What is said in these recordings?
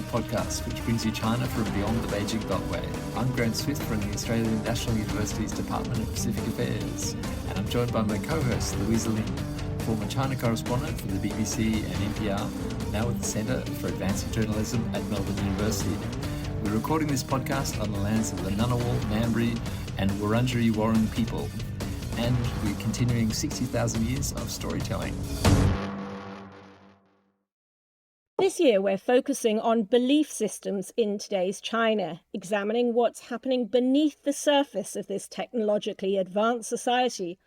podcast, which brings you China from beyond the Beijing Beltway. I'm Graham Smith from the Australian National University's Department of Pacific Affairs, and I'm joined by my co-host, Louisa Lin, former China correspondent for the BBC and NPR, now with the Centre for Advancing Journalism at Melbourne University. We're recording this podcast on the lands of the Ngunnawal, Ngambri and Wurundjeri Wurrung people, and we're continuing 60,000 years of storytelling. This year, we're focusing on belief systems in today's China, examining what's happening beneath the surface of this technologically advanced society.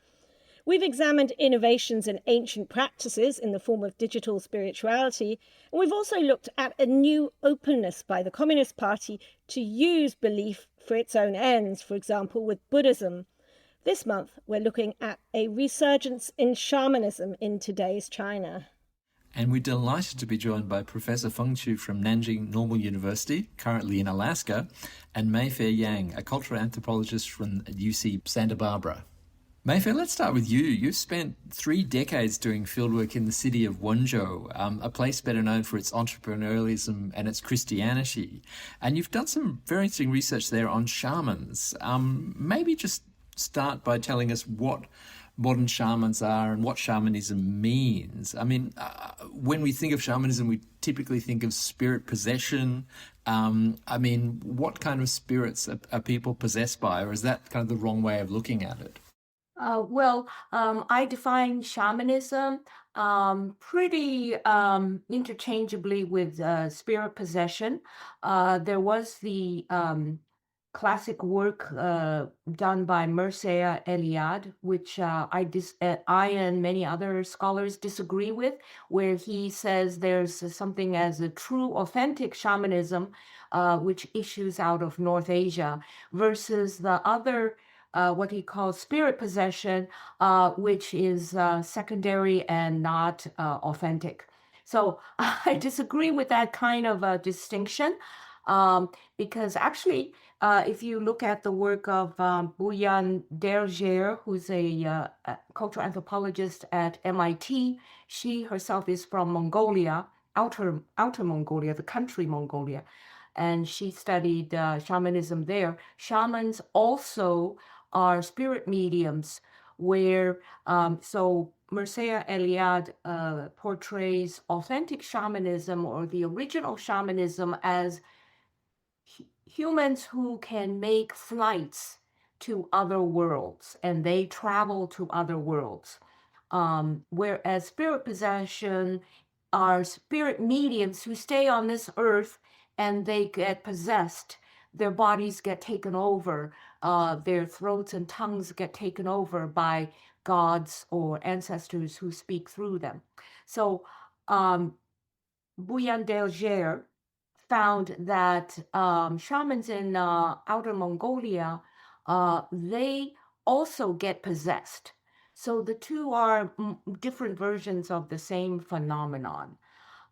We've examined innovations in ancient practices in the form of digital spirituality, and we've also looked at a new openness by the Communist Party to use belief for its own ends, for example, with Buddhism. This month, we're looking at a resurgence in shamanism in today's China. And we're delighted to be joined by Professor Feng Qu from Nanjing Normal University, currently in Alaska, and Mayfair Yang, a cultural anthropologist from UC Santa Barbara. Mayfair, let's start with you. You've spent 3 decades doing fieldwork in the city of Wenzhou, a place better known for its entrepreneurialism and its Christianity. And you've done some very interesting research there on shamans. Maybe just start by telling us what modern shamans are and what shamanism means. I mean, when we think of shamanism, we typically think of spirit possession. What kind of spirits are people possessed by, or is that kind of the wrong way of looking at it? I define shamanism pretty interchangeably with spirit possession. There was the classic work done by Mircea Eliade, which I and many other scholars disagree with, where he says there's something as a true, authentic shamanism, which issues out of North Asia, versus the other what he calls spirit possession, which is secondary and not authentic. So I disagree with that kind of distinction, because actually, if you look at the work of Louisa Graeme, who's a cultural anthropologist at MIT, she herself is from Mongolia, outer Mongolia, the country Mongolia, and she studied shamanism there. Shamans also are spirit mediums, where so Mircea Eliade portrays authentic shamanism, or the original shamanism, as humans who can make flights to other worlds, and they travel to other worlds. Whereas spirit possession are spirit mediums who stay on this earth and they get possessed. Their bodies get taken over, their throats and tongues get taken over by gods or ancestors who speak through them. So Louisa Graeme found that shamans in outer Mongolia, they also get possessed. So the two are different versions of the same phenomenon.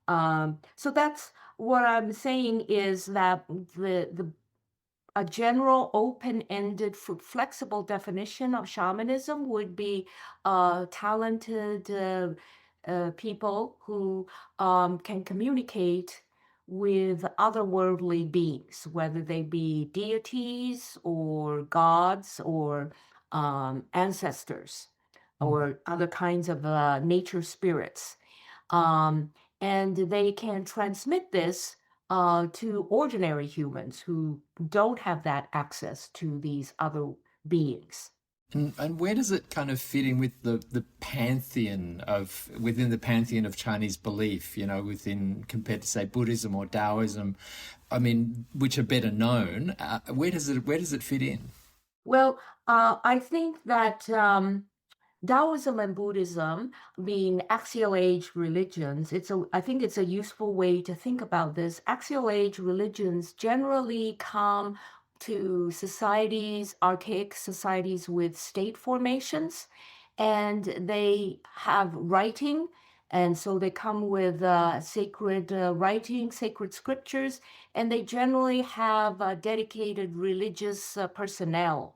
So that's what I'm saying, is that a general open-ended, flexible definition of shamanism would be talented people who can communicate with otherworldly beings, whether they be deities or gods or ancestors or other kinds of nature spirits. And they can transmit this to ordinary humans who don't have that access to these other beings. And where does it kind of fit in with the pantheon within the pantheon of Chinese belief, compared to, say, Buddhism or Taoism, which are better known? Where does it fit in? Well, I think that Taoism and Buddhism, being axial age religions, I think it's a useful way to think about this. Axial age religions generally come to societies, archaic societies with state formations, and they have writing, and so they come with sacred writing, sacred scriptures, and they generally have dedicated religious personnel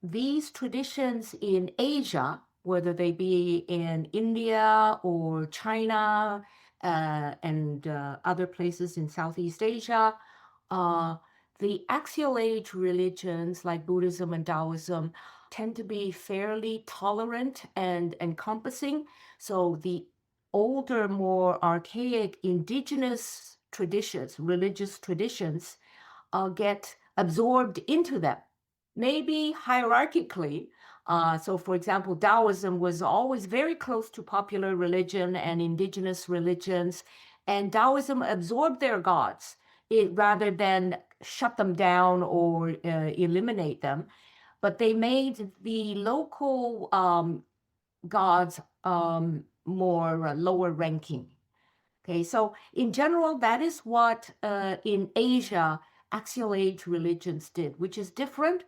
these traditions in Asia, whether they be in India or China, and other places in Southeast Asia. The Axial Age religions like Buddhism and Taoism tend to be fairly tolerant and encompassing. So the older, more archaic indigenous traditions, religious traditions, get absorbed into them, maybe hierarchically. So, for example, Taoism was always very close to popular religion and indigenous religions, and Taoism absorbed their gods rather than shut them down or eliminate them. But they made the local gods more lower ranking. Okay, so in general, that is what in Asia Axial Age religions did, which is different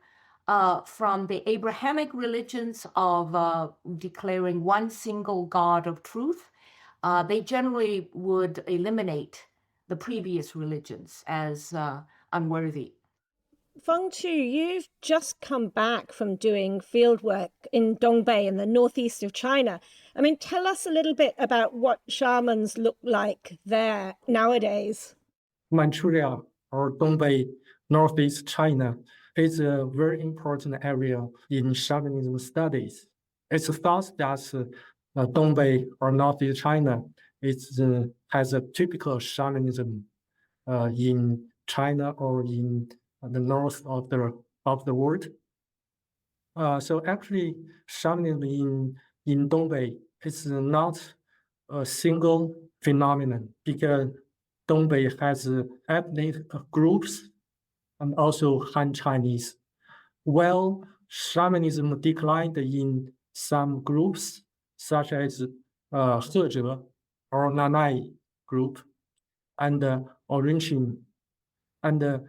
from the Abrahamic religions of declaring one single God of truth. They generally would eliminate the previous religions as unworthy. Feng Qu, you've just come back from doing fieldwork in Dongbei in the northeast of China. I mean, tell us a little bit about what shamans look like there nowadays. Manchuria or Dongbei, northeast China, is a very important area in shamanism studies. It's thought that Dongbei or northeast China has a typical shamanism in China or in the north of the world. So actually, shamanism in Dongbei is not a single phenomenon because Dongbei has ethnic groups and also Han Chinese. While shamanism declined in some groups, such as Hezhe or Nayin group, and Orangian, and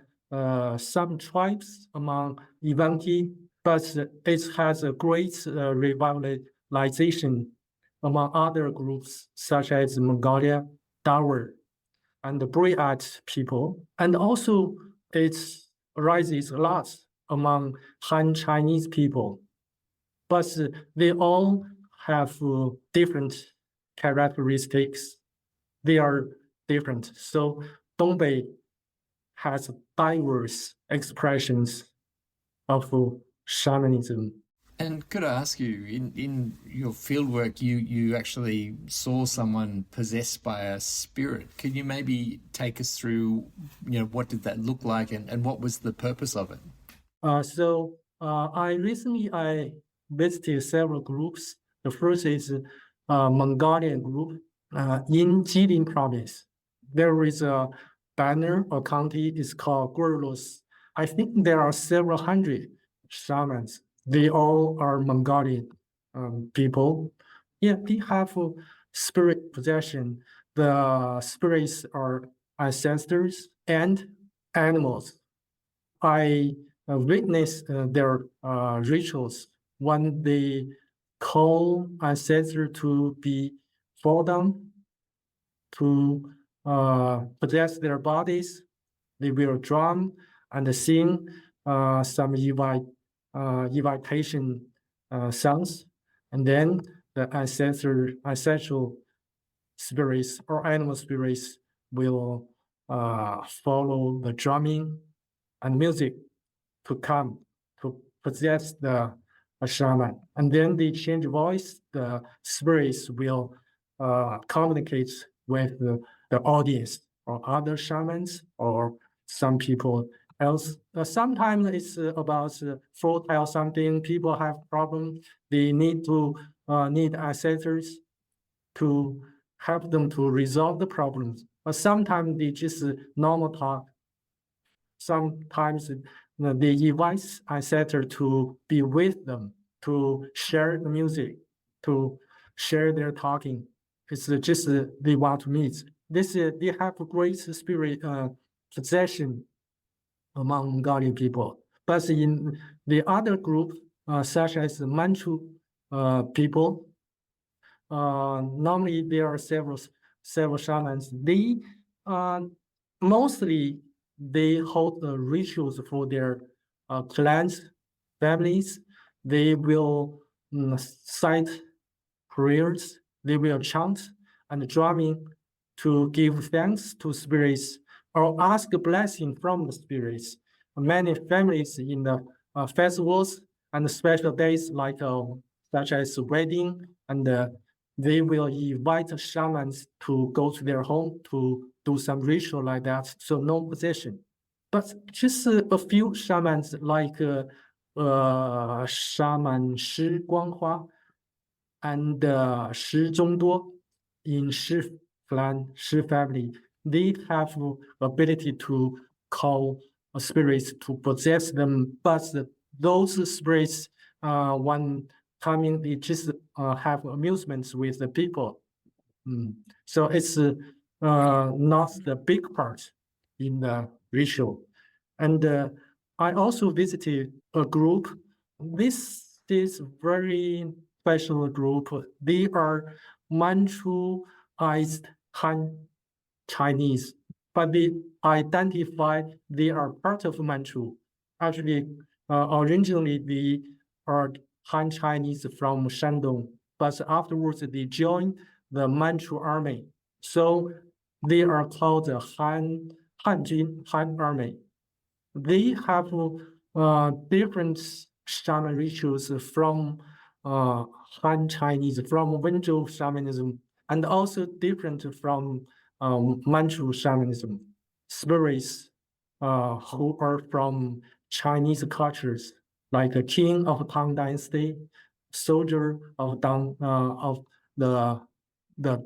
some tribes among Evanki, but it has a great revitalization among other groups, such as Mongolia, Dawa, and the Buryat people. And also it rises a lot among Han Chinese people. But they all have different characteristics. They are different. So Dongbei has diverse expressions of shamanism. And could I ask you, in your fieldwork, you actually saw someone possessed by a spirit. Can you maybe take us through, what did that look like and what was the purpose of it? I recently visited several groups. The first is Mongolian group in Jilin province. There is a banner or county is called Gorlos. I think there are several hundred shamans. They all are Mongolian people. Yeah, they have spirit possession. The spirits are ancestors and animals. I witnessed their rituals when they call ancestors to be fall down, to possess their bodies. They will drum and sing some evocation songs, and then the ancestral spirits or animal spirits will follow the drumming and music to come to possess the shaman. And then they change voice. The spirits will communicate with the audience or other shamans or some people else. Sometimes it's about fertile something. People have problems. They need ancestors to help them to resolve the problems. But sometimes they just normal talk. Sometimes they invite ancestors to be with them, to share the music, to share their talking. It's just they want to meet. They have a great spirit possession among Mongolian people. But in the other group, such as the Manchu people, normally there are several shamans. They mostly they hold rituals for their clans, families. They will cite prayers. They will chant and drumming to give thanks to spirits or ask a blessing from the spirits. Many families in the festivals and special days like such as wedding, and they will invite shamans to go to their home to do some ritual like that. So no possession, but just a few shamans like shaman Shi Guanghua and Shi Zhongduo in Shi clan, Shi family. They have ability to call spirits to possess them, but those spirits, when coming, they just have amusements with the people. So it's not the big part in the ritual. And I also visited a group. This is very special group. They are Manchuized Han Chinese, but they identify they are part of Manchu. Actually, originally they are Han Chinese from Shandong, but afterwards they joined the Manchu army. So they are called the Hanjin Han army. They have different shaman rituals from Han Chinese, from Wenzhou shamanism, and also different from Manchu shamanism. Spirits who are from Chinese cultures, like a king of Tang Dynasty, soldier of the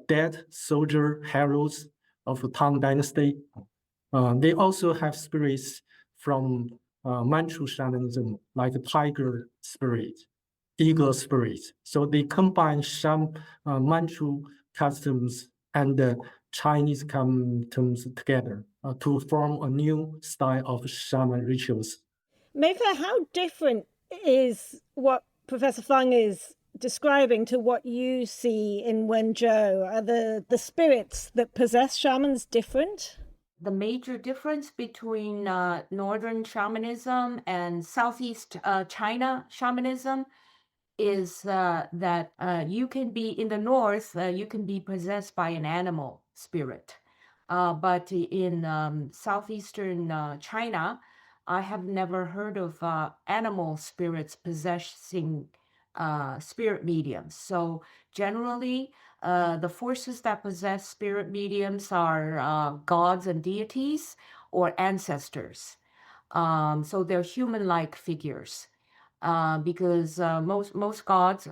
dead soldier heroes of Tang Dynasty. They also have spirits from Manchu shamanism, like tiger spirit, eagle spirit. So they combine some Manchu customs and Chinese customs together to form a new style of shaman rituals. Mayfair, how different is what Professor Feng is describing to what you see in Wenzhou? Are the spirits that possess shamans different? The major difference between northern shamanism and southeast China shamanism is that you can be in the north, you can be possessed by an animal spirit. But in southeastern China, I have never heard of animal spirits possessing spirit mediums. So generally, the forces that possess spirit mediums are gods and deities or ancestors. So they're human-like figures. Because most gods,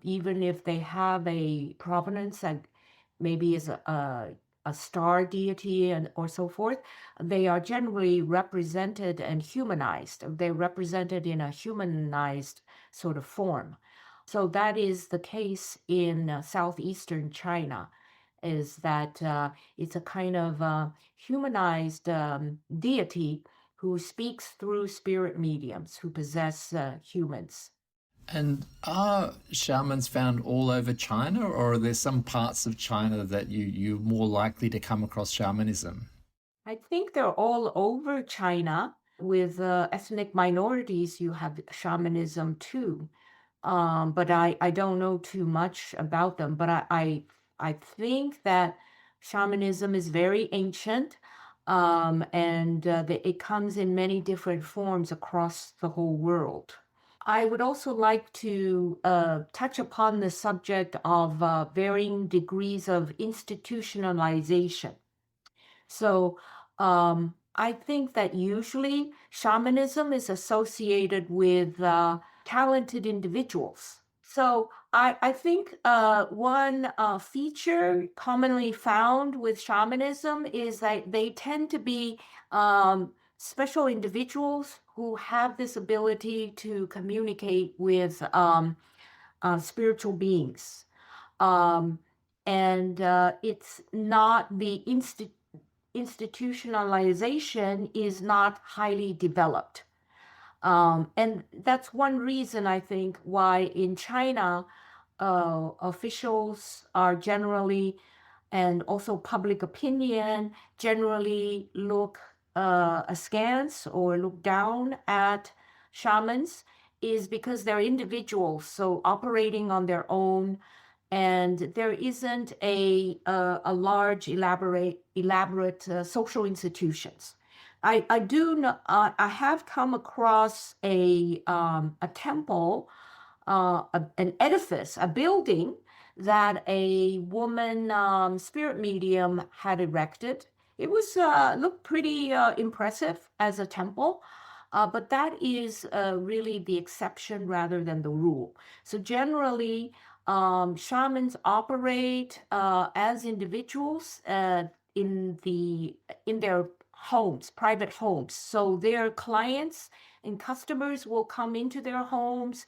even if they have a provenance and maybe is a star deity or so forth, they are generally represented and humanized. They're represented in a humanized sort of form. So that is the case in southeastern China, is that it's a kind of humanized deity who speaks through spirit mediums who possess humans. And are shamans found all over China, or are there some parts of China that you're more likely to come across shamanism? I think they're all over China. With ethnic minorities, you have shamanism too. But I don't know too much about them. But I think that shamanism is very ancient, and it comes in many different forms across the whole world. I would also like to touch upon the subject of varying degrees of institutionalization. So I think that usually shamanism is associated with talented individuals. So I think one feature commonly found with shamanism is that they tend to be special individuals who have this ability to communicate with spiritual beings. And it's not the institutionalization is not highly developed. And that's one reason, I think, why in China, officials are generally, and also public opinion, generally look askance or look down at shamans, is because they're individuals, so operating on their own, and there isn't a large, elaborate social institutions. I do know, I have come across a temple, an edifice, a building that a woman spirit medium had erected. It was looked pretty impressive as a temple, but that is really the exception rather than the rule. So generally, shamans operate as individuals in their homes, private homes. So their clients and customers will come into their homes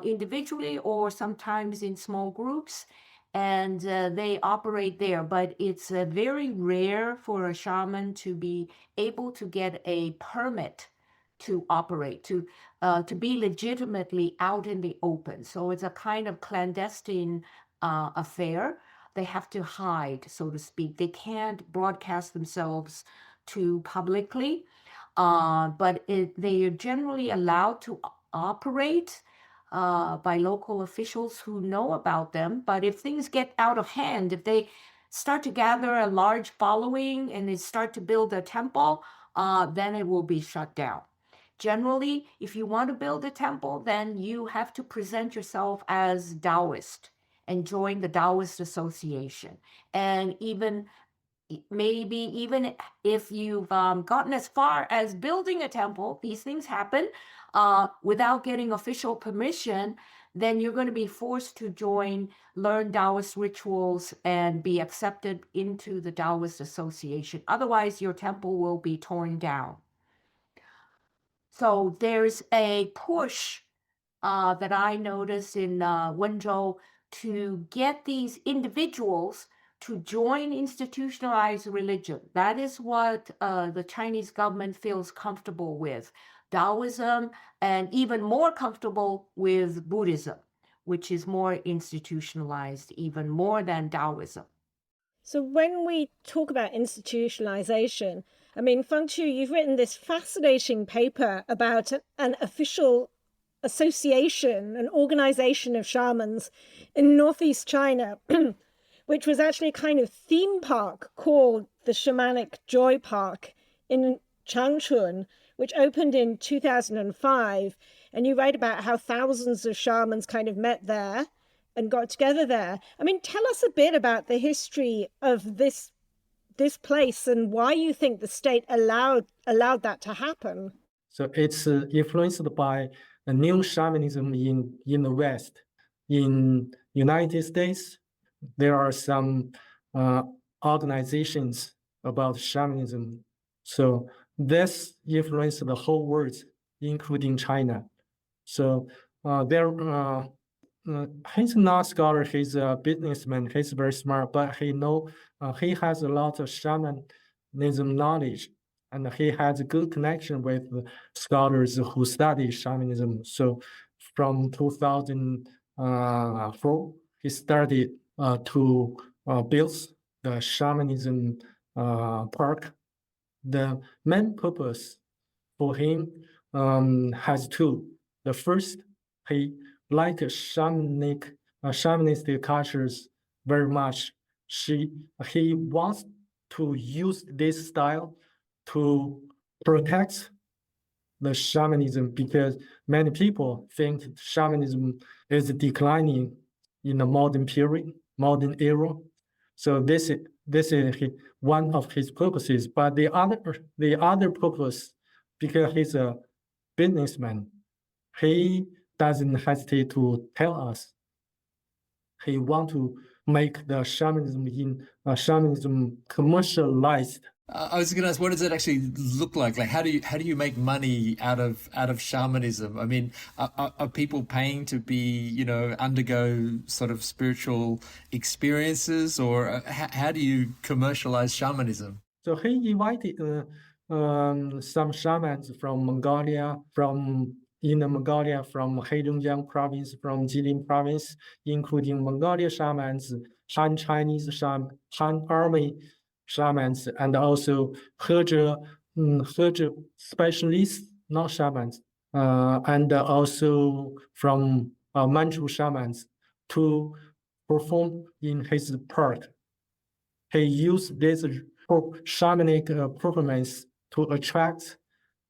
individually or sometimes in small groups, and they operate there. But it's very rare for a shaman to be able to get a permit to operate, to be legitimately out in the open. So it's a kind of clandestine affair. They have to hide, so to speak. They can't broadcast themselves to publicly, but they are generally allowed to operate by local officials who know about them. But if things get out of hand, if they start to gather a large following and they start to build a temple, then it will be shut down. Generally, if you want to build a temple, then you have to present yourself as Taoist and join the Taoist Association. And maybe even if you've gotten as far as building a temple, these things happen without getting official permission, then you're going to be forced to learn Taoist rituals and be accepted into the Taoist Association. Otherwise, your temple will be torn down. So there's a push that I noticed in Wenzhou to get these individuals to join institutionalized religion. That is what the Chinese government feels comfortable with. Taoism, and even more comfortable with Buddhism, which is more institutionalized, even more than Taoism. So when we talk about institutionalization, I mean, Feng Qu, you've written this fascinating paper about an official association, an organization of shamans in northeast China, which was actually a kind of theme park called the Shamanic Joy Park in Changchun, which opened in 2005. And you write about how thousands of shamans kind of met there and got together there. I mean, tell us a bit about the history of this place and why you think the state allowed that to happen. So it's influenced by a new shamanism in the West. In United States, there are some organizations about shamanism. So this influenced the whole world, including China. So he's not a scholar, he's a businessman, he's very smart, but he has a lot of shamanism knowledge, and he has a good connection with scholars who study shamanism. So from 2004, he started to build the shamanism park. The main purpose for him has two. The first, he liked shamanistic cultures very much. He wants to use this style to protect the shamanism, because many people think shamanism is declining in the modern era. So this is one of his purposes. But the other purpose, because he's a businessman, he doesn't hesitate to tell us he wants to make the shamanism commercialized. I was going to ask, what does it actually look like? Like, how do you make money out of shamanism? I mean, are people paying to undergo sort of spiritual experiences, or how do you commercialize shamanism? So he invited some shamans from Mongolia, from Heilongjiang province, from Jilin province, including Mongolia shamans, Han Chinese Han army shamans, and also He specialists, not shamans, and also from Manchu shamans, to performed in his park. He used this shamanic performance to attract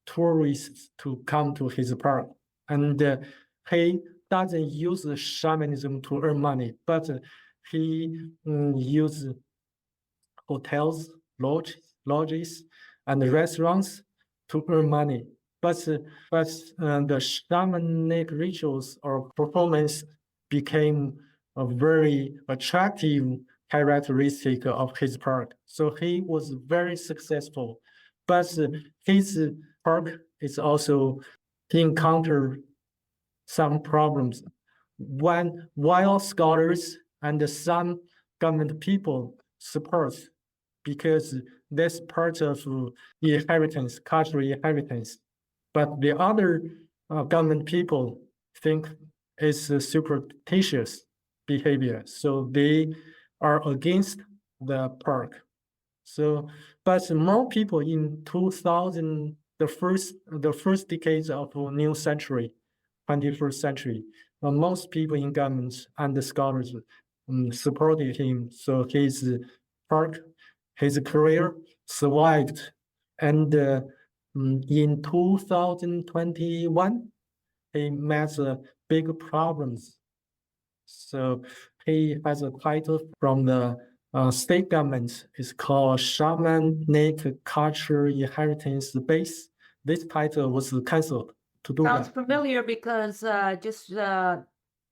tourists to come to his park. And he doesn't use shamanism to earn money, but he uses hotels, lodges, and restaurants to earn money. But the shamanic rituals or performance became a very attractive characteristic of his park. So he was very successful. But his park is also encountered some problems. While scholars and some government people support, because that's part of inheritance, cultural inheritance. But the other government people think it's a superstitious behavior, so they are against the park. So, but more people in 2000, the first decades of new century, 21st century, most people in governments and the scholars supported him. So his park, his career survived. And in 2021, he met big problems. So he has a title from the state government. It's called Shamanic Culture Inheritance Base. This title was canceled to do Sounds that. familiar because just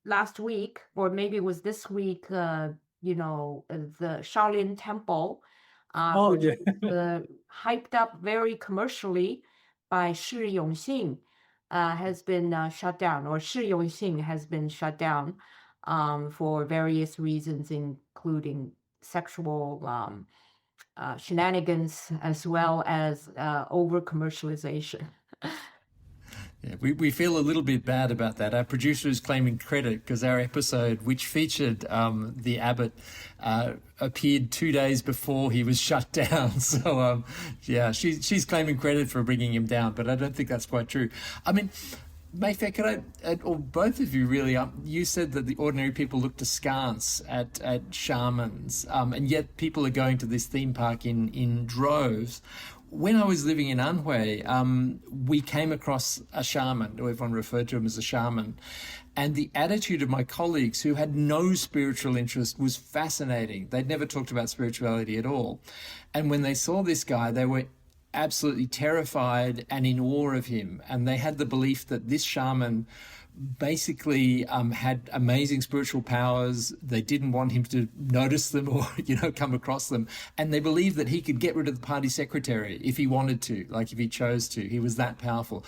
last week, or maybe it was this week, the Shaolin Temple, which yeah. was hyped up very commercially by Shi Yongxing, has been shut down, or Shi Yongxing has been shut down for various reasons, including sexual shenanigans as well as over commercialization. Yeah, we feel a little bit bad about that. Our producer is claiming credit because our episode, which featured the abbot, appeared 2 days before he was shut down. So, yeah, she's claiming credit for bringing him down, but I don't think that's quite true. I mean, Mayfair, could I, or both of you really, you said that the ordinary people looked askance at shamans, and yet people are going to this theme park in droves. When I was living in Anhui, we came across a shaman, or everyone referred to him as a shaman, and the attitude of my colleagues who had no spiritual interest was fascinating. They'd never talked about spirituality at all. And when they saw this guy, they were absolutely terrified and in awe of him. And they had the belief that this shaman basically had amazing spiritual powers. They didn't want him to notice them or, come across them. And they believed that he could get rid of the party secretary if he wanted to, like if he chose to. He was that powerful.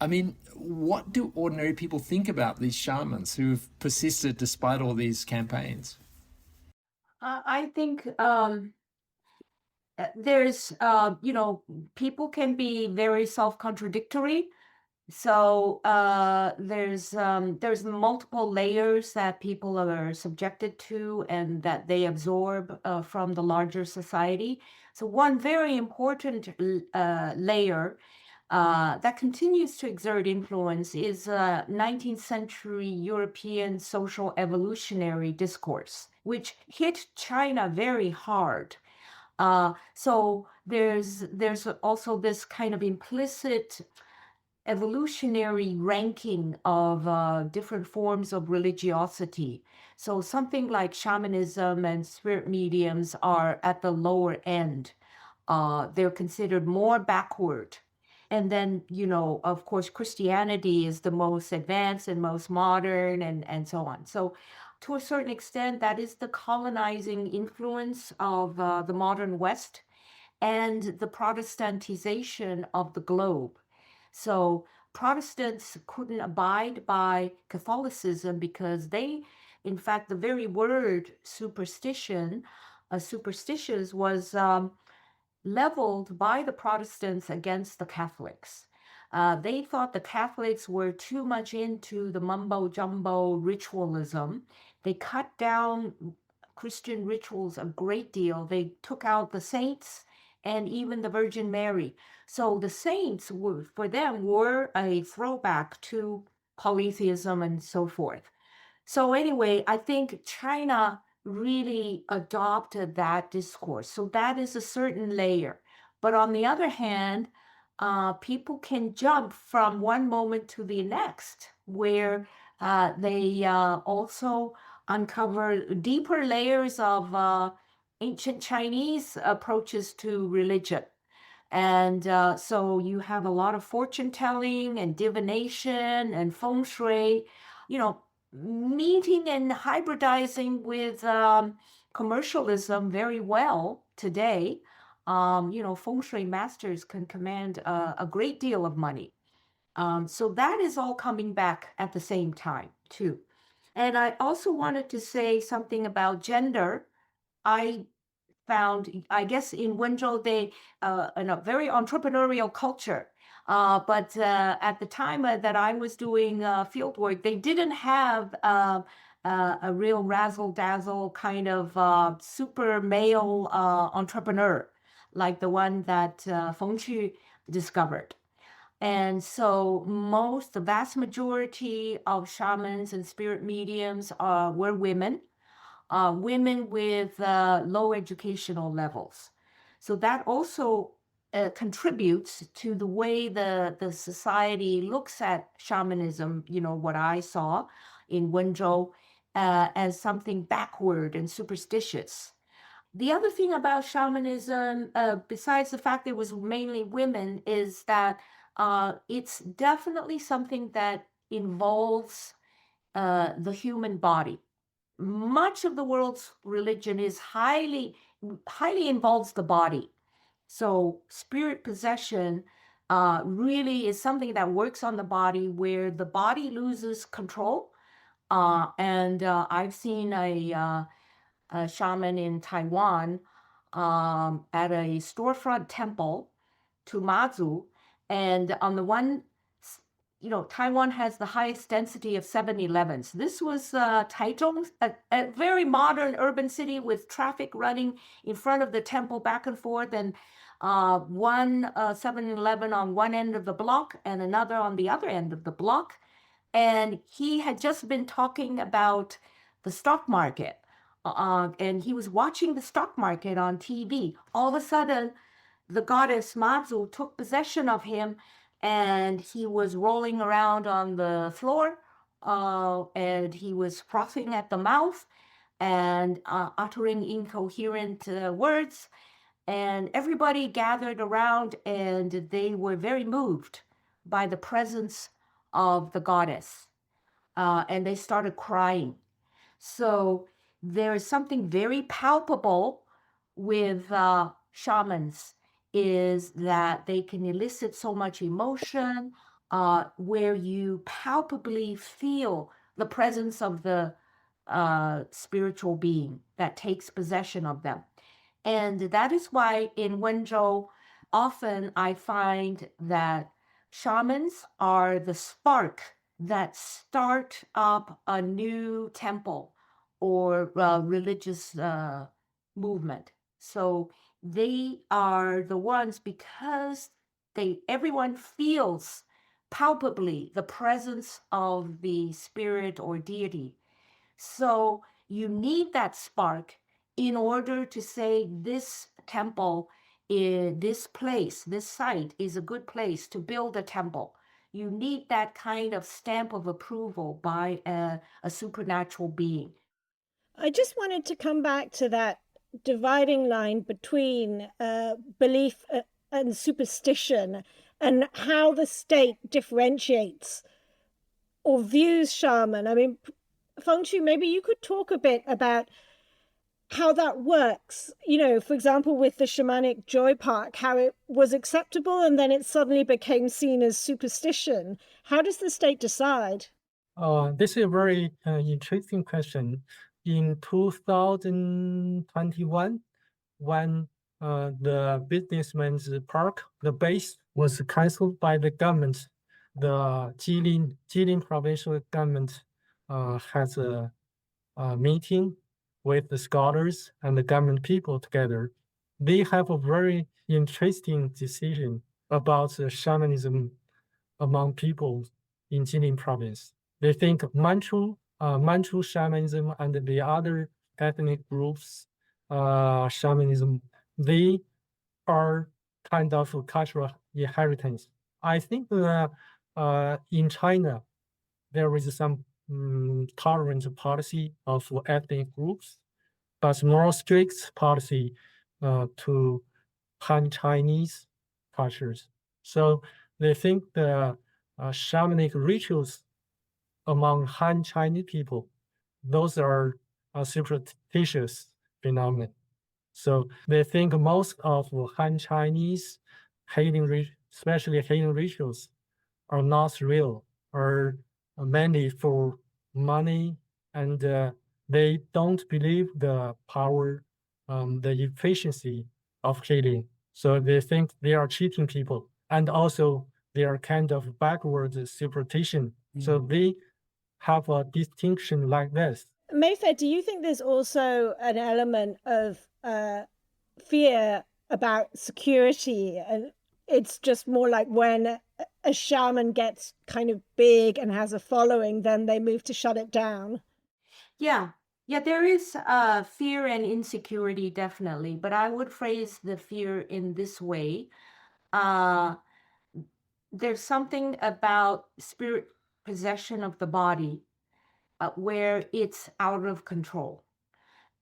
I mean, what do ordinary people think about these shamans who've persisted despite all these campaigns? I think there's, people can be very self-contradictory. So there's multiple layers that people are subjected to and that they absorb from the larger society. So one very important layer that continues to exert influence is 19th century European social evolutionary discourse, which hit China very hard. So there's also this kind of implicit evolutionary ranking of different forms of religiosity. So something like shamanism and spirit mediums are at the lower end. They're considered more backward. And then, of course, Christianity is the most advanced and most modern and so on. So to a certain extent, that is the colonizing influence of the modern West and the Protestantization of the globe. So Protestants couldn't abide by Catholicism because in fact, the very word superstition, superstitious was leveled by the Protestants against the Catholics. They thought the Catholics were too much into the mumbo jumbo ritualism. They cut down Christian rituals a great deal. They took out the saints and even the Virgin Mary. So the saints for them were a throwback to polytheism and so forth. So anyway, I think China really adopted that discourse. So that is a certain layer. But on the other hand, people can jump from one moment to the next, where they also uncover deeper layers of ancient Chinese approaches to religion. And so you have a lot of fortune telling and divination and feng shui, you know, meeting and hybridizing with commercialism very well today. Feng shui masters can command a great deal of money. So that is all coming back at the same time, too. And I also wanted to say something about gender. I found, I guess, in Wenzhou, they in a very entrepreneurial culture. But at the time that I was doing field work, they didn't have a real razzle dazzle kind of super male entrepreneur like the one that Feng Qu discovered. And so the vast majority of shamans and spirit mediums were women. Women with low educational levels. So that also contributes to the way the society looks at shamanism, what I saw in Wenzhou, as something backward and superstitious. The other thing about shamanism, besides the fact it was mainly women, is that it's definitely something that involves the human body. Much of the world's religion is highly involves the body. So spirit possession really is something that works on the body, where the body loses control. And I've seen a shaman in Taiwan at a storefront temple to Mazu, and on the one, Taiwan has the highest density of 7-Elevens. This was Taichung, a very modern urban city with traffic running in front of the temple back and forth, and one 7-Eleven on one end of the block and another on the other end of the block. And he had just been talking about the stock market, and he was watching the stock market on TV. All of a sudden, the goddess Mazu took possession of him, and he was rolling around on the floor, and he was frothing at the mouth and uttering incoherent words. And everybody gathered around, and they were very moved by the presence of the goddess, and they started crying. So there is something very palpable with shamans, is that they can elicit so much emotion, where you palpably feel the presence of the spiritual being that takes possession of them. And that is why in Wenzhou, often I find that shamans are the spark that start up a new temple or religious movement. So they are the ones, because everyone feels palpably the presence of the spirit or deity. So you need that spark in order to say this temple, this place, this site is a good place to build a temple. You need that kind of stamp of approval by a supernatural being. I just wanted to come back to that dividing line between belief and superstition, and how the state differentiates or views shaman. I mean, Feng Qu, maybe you could talk a bit about how that works. For example, with the shamanic joy park, how it was acceptable and then it suddenly became seen as superstition. How does the state decide? This is a very interesting question. In 2021, when the businessman's park, the base, was cancelled by the government, the Jilin provincial government has a meeting with the scholars and the government people together. They have a very interesting decision about the shamanism among people in Jilin province. They think Manchu Manchu shamanism and the other ethnic groups, shamanism, they are kind of cultural inheritance. I think in China, there is some tolerant policy of ethnic groups, but more strict policy to Han-Chinese cultures. So they think the shamanic rituals among Han Chinese people, those are superstitious phenomena. So they think most of Han Chinese healing, especially healing rituals, are not real, are mainly for money, and they don't believe the power, the efficiency of healing. So they think they are cheating people, and also they are kind of backwards superstition. So they have a distinction like this. Mayfair, do you think there's also an element of fear about security? And it's just more like when a shaman gets kind of big and has a following, then they move to shut it down. Yeah, there is fear and insecurity, definitely. But I would phrase the fear in this way. There's something about spirit possession of the body where it's out of control.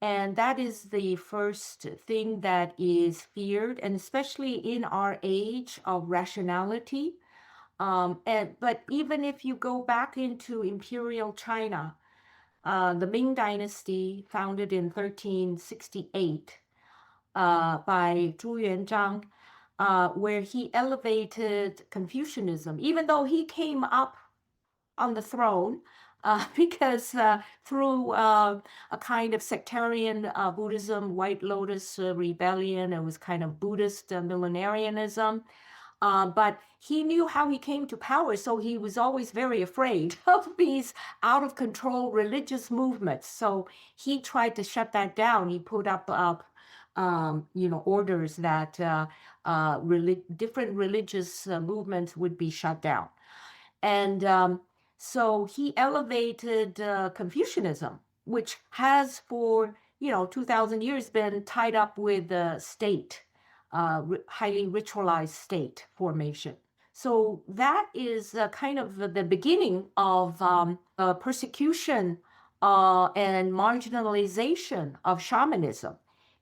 And that is the first thing that is feared, and especially in our age of rationality. But even if you go back into imperial China, the Ming Dynasty, founded in 1368 by Zhu Yuanzhang, where he elevated Confucianism, even though he came up on the throne because through a kind of sectarian Buddhism, White Lotus rebellion, it was kind of Buddhist millenarianism. But he knew how he came to power, so he was always very afraid of these out of control religious movements. So he tried to shut that down. He put up orders that different religious movements would be shut down. And so he elevated Confucianism, which has for 2,000 years been tied up with the state, highly ritualized state formation. So that is kind of the beginning of persecution and marginalization of shamanism,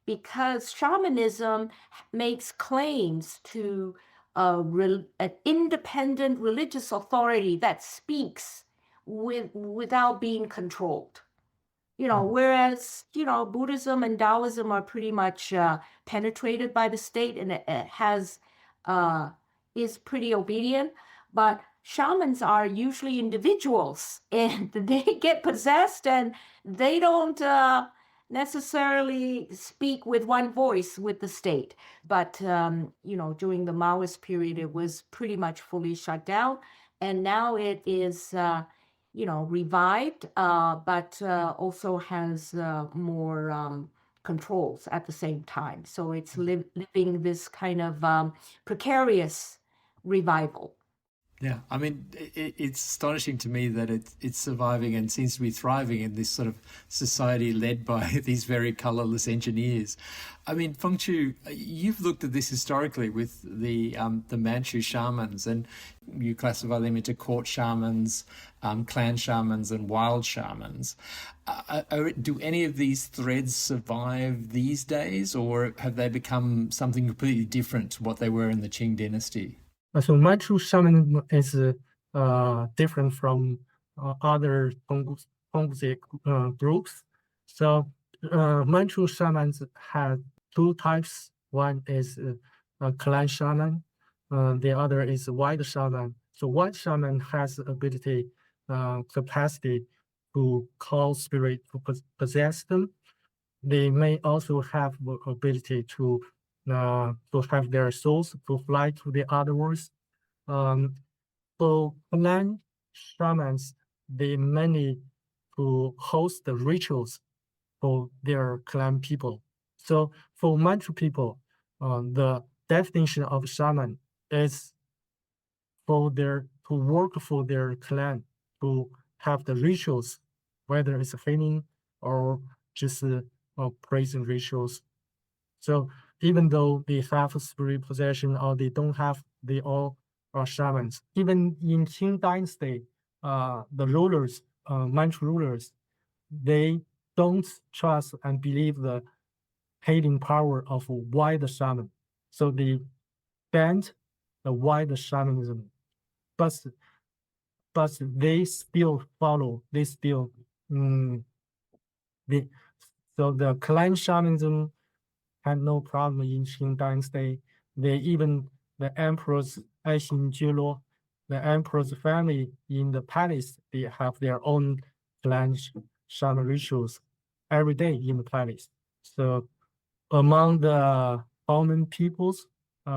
because shamanism makes claims to an independent religious authority that speaks without being controlled. Whereas, Buddhism and Taoism are pretty much penetrated by the state, and it is pretty obedient. But shamans are usually individuals, and they get possessed, and they don't necessarily speak with one voice with the state. But, during the Maoist period, it was pretty much fully shut down. And now it is, revived, but also has more controls at the same time. So it's living this kind of precarious revival. Yeah, I mean, it's astonishing to me that it's surviving and seems to be thriving in this sort of society led by these very colorless engineers. I mean, Feng Qu, you've looked at this historically with the Manchu shamans, and you classify them into court shamans, clan shamans, and wild shamans. Do any of these threads survive these days, or have they become something completely different to what they were in the Qing dynasty? So Manchu shamanism is different from other Tongzi groups. So Manchu shamans have two types. One is clan shaman, the other is white shaman. So white shaman has the ability, capacity to call spirit to possess them. They may also have the ability to have their souls to fly to the other worlds. So clan shamans, they mainly to host the rituals for their clan people. So for Manchu people, the definition of shaman is to work for their clan, to have the rituals whether it's healing or just praising rituals. So even though they have spirit possession or they don't have, they all are shamans. Even in Qing Dynasty, the rulers, Manchu rulers, they don't trust and believe the healing power of white shaman. So they banned the white shamanism. But they still follow, so the clan shamanism had no problem in Qing Dynasty. The emperor's the emperor's family in the palace, they have their own clan shaman rituals every day in the palace. So among the common peoples,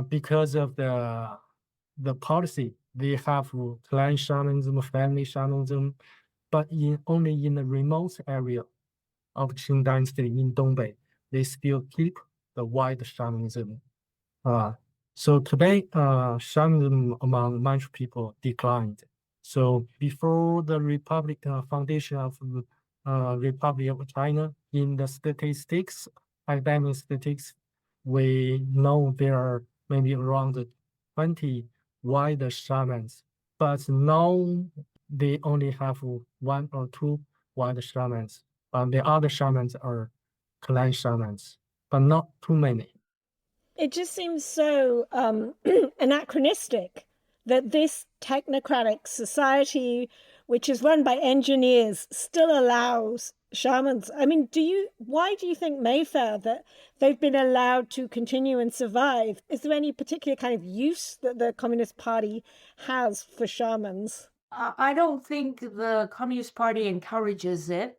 because of the policy, they have clan shamanism, family shamanism, but only in the remote area of Qing Dynasty in Dongbei, they still keep the white shamanism. So today, shamanism among Manchu people declined. So before the foundation of the Republic of China, in the statistics, academic statistics, we know there are maybe around 20 white shamans, but now they only have 1 or 2 white shamans. The other shamans are clan shamans, but not too many. It just seems so anachronistic that this technocratic society, which is run by engineers, still allows shamans. I mean, why do you think Mayfair, that they've been allowed to continue and survive? Is there any particular kind of use that the Communist Party has for shamans? I don't think the Communist Party encourages it.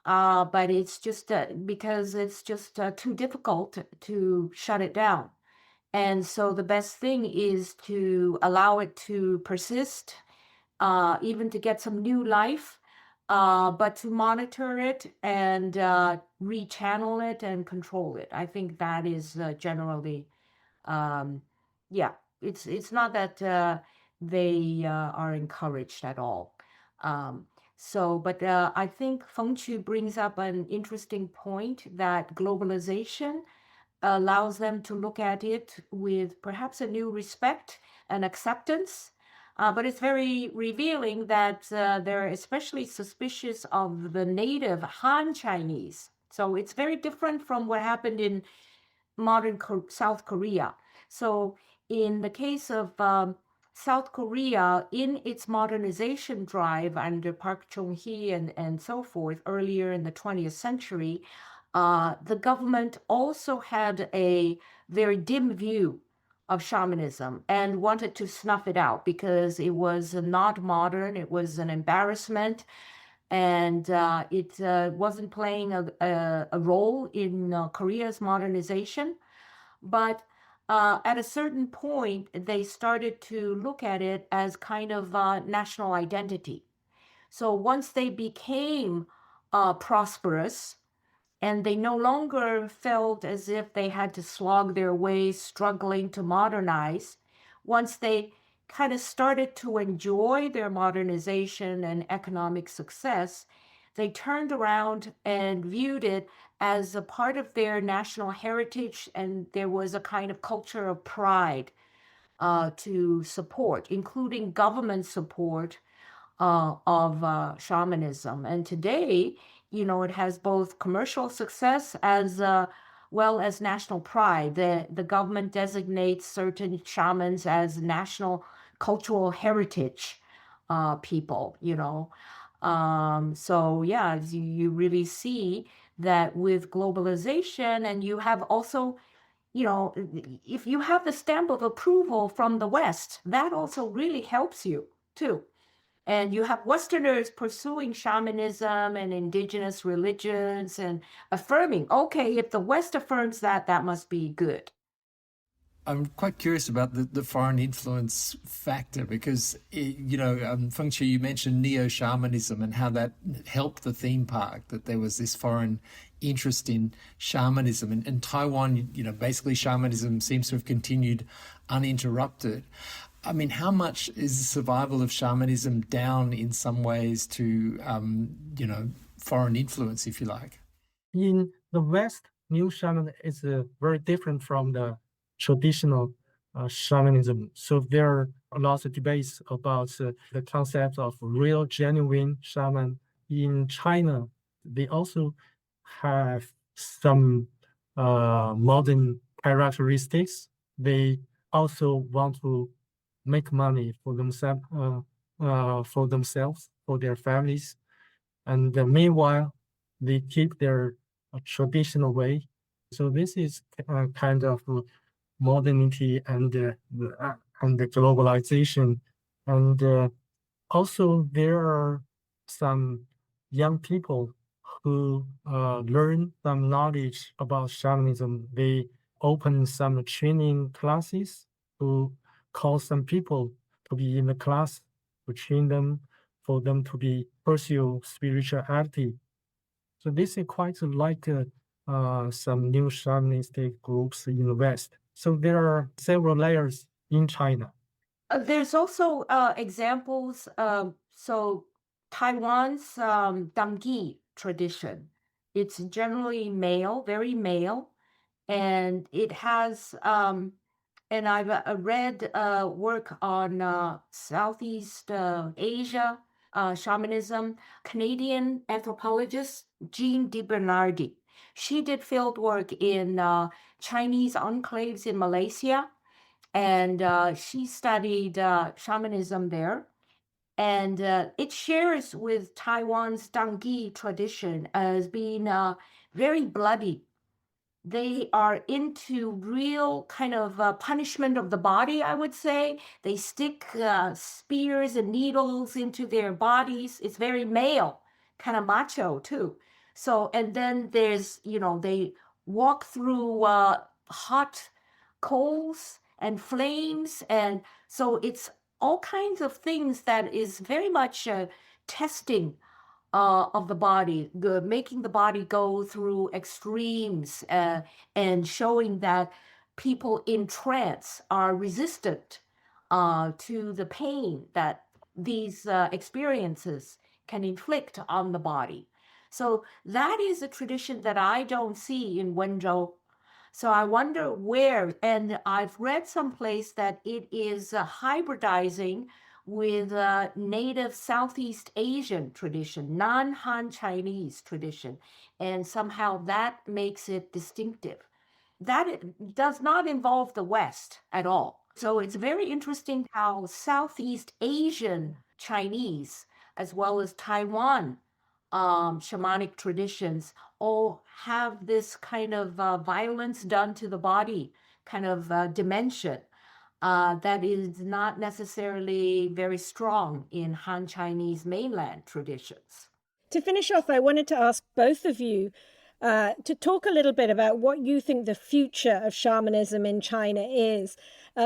But it's just because it's just too difficult to shut it down. And so the best thing is to allow it to persist, even to get some new life, but to monitor it and rechannel it and control it. I think that is generally, it's not that they are encouraged at all. But I think Feng Qu brings up an interesting point, that globalization allows them to look at it with perhaps a new respect and acceptance. But it's very revealing that they're especially suspicious of the native Han Chinese. So it's very different from what happened in modern South Korea. So in the case of South Korea, in its modernization drive under Park Chung-hee and so forth, earlier in the 20th century, the government also had a very dim view of shamanism and wanted to snuff it out because it was not modern, it was an embarrassment, and it wasn't playing a role in Korea's modernization. But at a certain point, they started to look at it as kind of national identity. So once they became prosperous, and they no longer felt as if they had to slog their way, struggling to modernize, once they kind of started to enjoy their modernization and economic success, they turned around and viewed it as a part of their national heritage, and there was a kind of culture of pride to support, including government support of shamanism. And today, it has both commercial success as well as national pride. The government designates certain shamans as national cultural heritage people, So yeah, you really see that with globalization, and you have also, if you have the stamp of approval from the West, that also really helps you too. And you have Westerners pursuing shamanism and indigenous religions and affirming, okay, if the West affirms that, that must be good. I'm quite curious about the foreign influence factor because, Feng Qu, you mentioned neo-shamanism and how that helped the theme park, that there was this foreign interest in shamanism. And Taiwan, basically shamanism seems to have continued uninterrupted. I mean, how much is the survival of shamanism down in some ways to, foreign influence, if you like? In the West, new shaman is very different from the traditional shamanism. So there are lots of debates about the concept of real, genuine shaman. In China, they also have some modern characteristics. They also want to make money for themselves, for their families, and meanwhile, they keep their traditional way. So this is kind of modernity and the globalization, and also there are some young people who learn some knowledge about shamanism. They open some training classes to call some people to be in the class to train them for them to be pursue spirituality. So this is quite like some new shamanistic groups in the West. So there are several layers in China. There's also examples. So Taiwan's Dangi tradition, it's generally male, very male, and it has. And I've read work on Southeast Asia shamanism. Canadian anthropologist Jean DiBernardi. She did field work in Chinese enclaves in Malaysia, and she studied shamanism there. And it shares with Taiwan's Dangi tradition as being very bloody. They are into real kind of punishment of the body, I would say. They stick spears and needles into their bodies. It's very male, kind of macho too. So, and then there's, they walk through hot coals and flames. And so it's all kinds of things that is very much testing of the body, making the body go through extremes and showing that people in trance are resistant to the pain that these experiences can inflict on the body. So that is a tradition that I don't see in Wenzhou. So I wonder where, and I've read someplace that it is hybridizing with a native Southeast Asian tradition, non-Han Chinese tradition, and somehow that makes it distinctive. That does not involve the West at all. So it's very interesting how Southeast Asian Chinese, as well as Taiwan shamanic traditions, all have this kind of violence done to the body kind of dimension that is not necessarily very strong in Han Chinese mainland traditions. To finish off, I wanted to ask both of you to talk a little bit about what you think the future of shamanism in China is.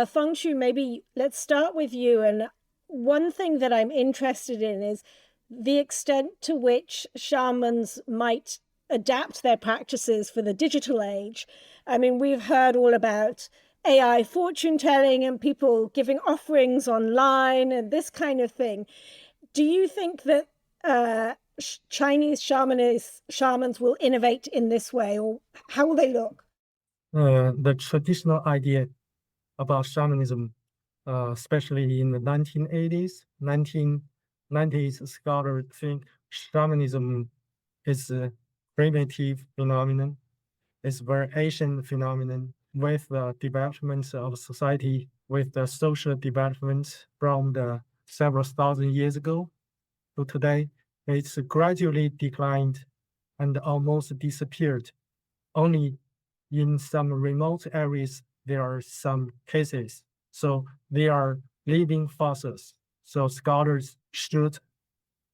Feng Qu, maybe let's start with you. And one thing that I'm interested in is the extent to which shamans might adapt their practices for the digital age. I mean, we've heard all about AI fortune telling and people giving offerings online and this kind of thing. Do you think that Chinese shamans will innovate in this way, or how will they look? The traditional idea about shamanism, especially in the 1980s, 1990s, scholars think shamanism is a primitive phenomenon. It's very ancient phenomenon with the development of society, with the social development from the several thousand years ago to today. It's gradually declined and almost disappeared. Only in some remote areas, there are some cases. So they are living fossils. So scholars should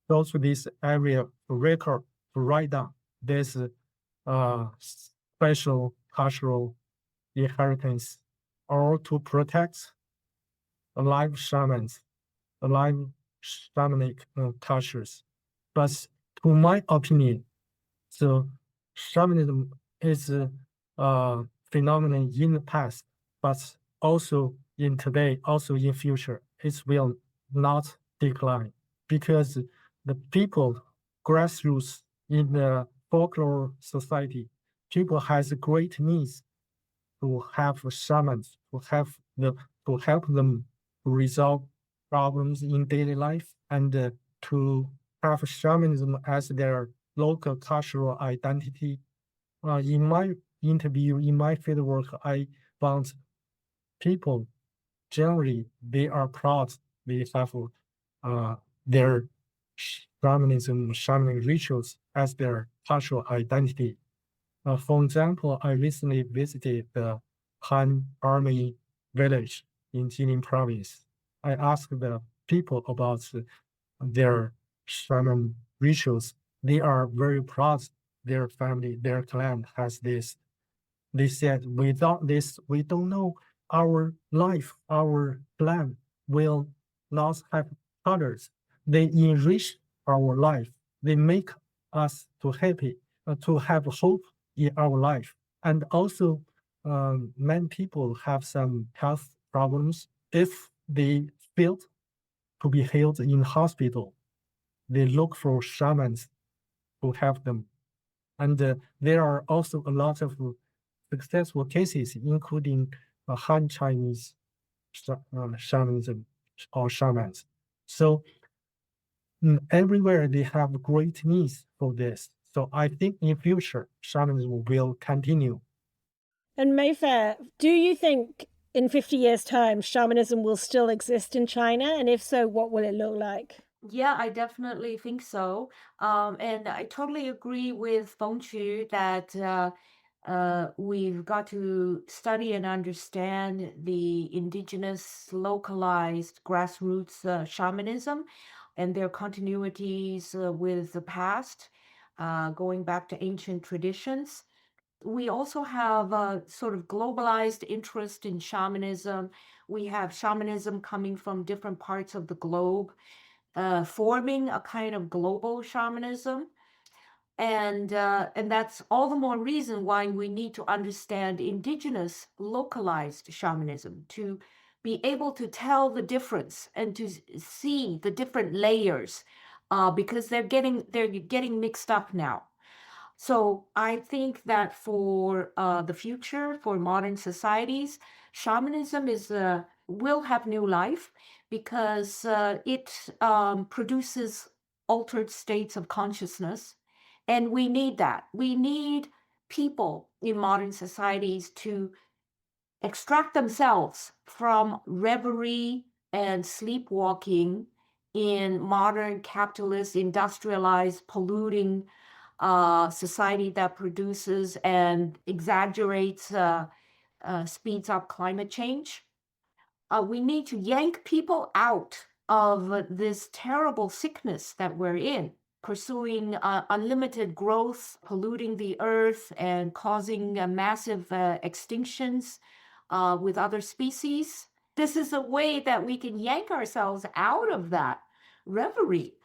go to this area to record, to write down this special cultural inheritance, or to protect alive shamans, alive shamanic cultures. But to my opinion, so shamanism is a phenomenon in the past, but also in today, also in future, it will not decline because the people, grassroots in the folklore society, people has great needs to have shamans, to help them to resolve problems in daily life and to have shamanism as their local cultural identity. In my interview, in my fieldwork, I found people generally they are proud they have their shamanism, shamanic rituals as their cultural identity. For example, I recently visited the Han Army village in Jilin province. I asked the people about their shaman rituals. They are very proud their family, their clan has this. They said, without this, we don't know our life, our clan will not have colors. They enrich our life. They make us to happy, to have hope in our life. And also, many people have some health problems. If they failed to be healed in hospital, they look for shamans to help them. And there are also a lot of successful cases, including Han Chinese shamanism or shamans. So everywhere they have great needs for this. So I think in future, shamanism will continue. And Mayfair, do you think in 50 years' time, shamanism will still exist in China? And if so, what will it look like? Yeah, I definitely think so. And I totally agree with Feng Qu that we've got to study and understand the indigenous, localized, grassroots shamanism and their continuities with the past, going back to ancient traditions. We also have a sort of globalized interest in shamanism. We have shamanism coming from different parts of the globe, forming a kind of global shamanism. And that's all the more reason why we need to understand indigenous localized shamanism to be able to tell the difference and to see the different layers, because they're getting mixed up now. So I think that for the future, for modern societies, shamanism will have new life because it produces altered states of consciousness, and we need that. We need people in modern societies to extract themselves from reverie and sleepwalking in modern capitalist, industrialized, polluting society that produces and exaggerates, speeds up climate change. We need to yank people out of this terrible sickness that we're in, pursuing unlimited growth, polluting the earth, and causing massive extinctions with other species. This is a way that we can yank ourselves out of that reverie.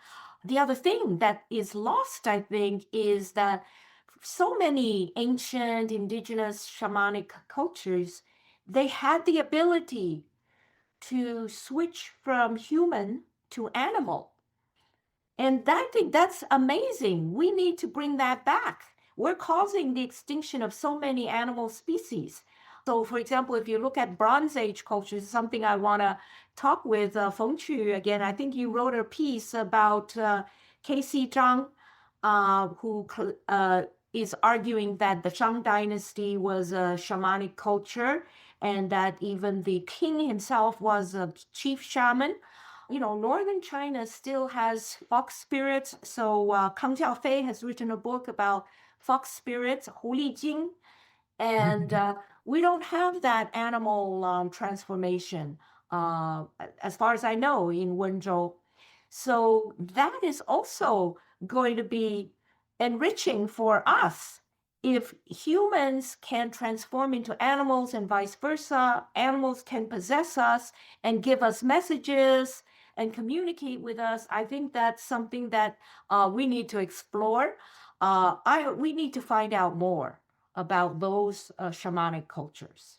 The other thing that is lost, I think, is that so many ancient indigenous shamanic cultures, they had the ability to switch from human to animal. And I think that's amazing. We need to bring that back. We're causing the extinction of so many animal species. So, for example, if you look at Bronze Age cultures, something I want to talk with Feng Qu again. I think you wrote a piece about Casey Zhang, who is arguing that the Shang dynasty was a shamanic culture and that even the king himself was a chief shaman. Northern China still has fox spirits. So Kang Jiaofei has written a book about fox spirits, Hu Li Jing, and we don't have that animal transformation, as far as I know, in Wenzhou. So that is also going to be enriching for us. If humans can transform into animals and vice versa, animals can possess us and give us messages and communicate with us. I think that's something that we need to explore. We need to find out more about those shamanic cultures.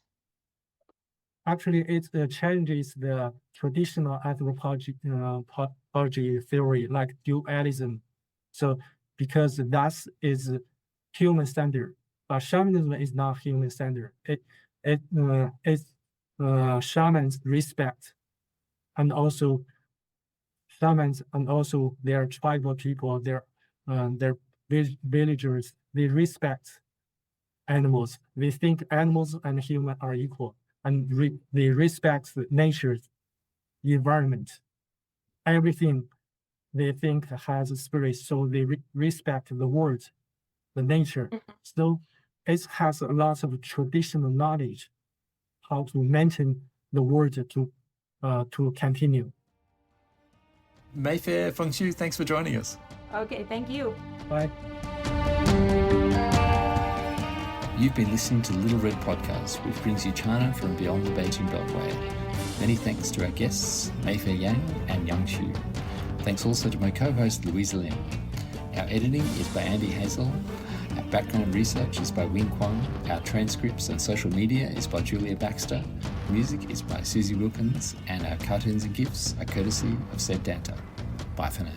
actually it challenges the traditional anthropology theory like dualism. So because that is human standard, but shamanism is not human standard. It's shamans respect, and also shamans and also their tribal people, their villagers, they respect animals. They think animals and human are equal, and they respect the nature, the environment, everything they think has a spirit, so they respect the world, the nature. So it has a lot of traditional knowledge how to maintain the world to continue. Mayfair, Feng Qu, thanks for joining us. Okay, thank you. Bye. You've been listening to the Little Red Podcast, which brings you China from beyond the Beijing Beltway. Many thanks to our guests, Mayfair Yang and Yang Xu. Thanks also to my co-host, Louisa Lim. Our editing is by Andy Hazel. Our background research is by Wing Kwang. Our transcripts and social media is by Julia Baxter. Music is by Susie Wilkins. And our cartoons and gifts are courtesy of Seb Danto. Bye for now.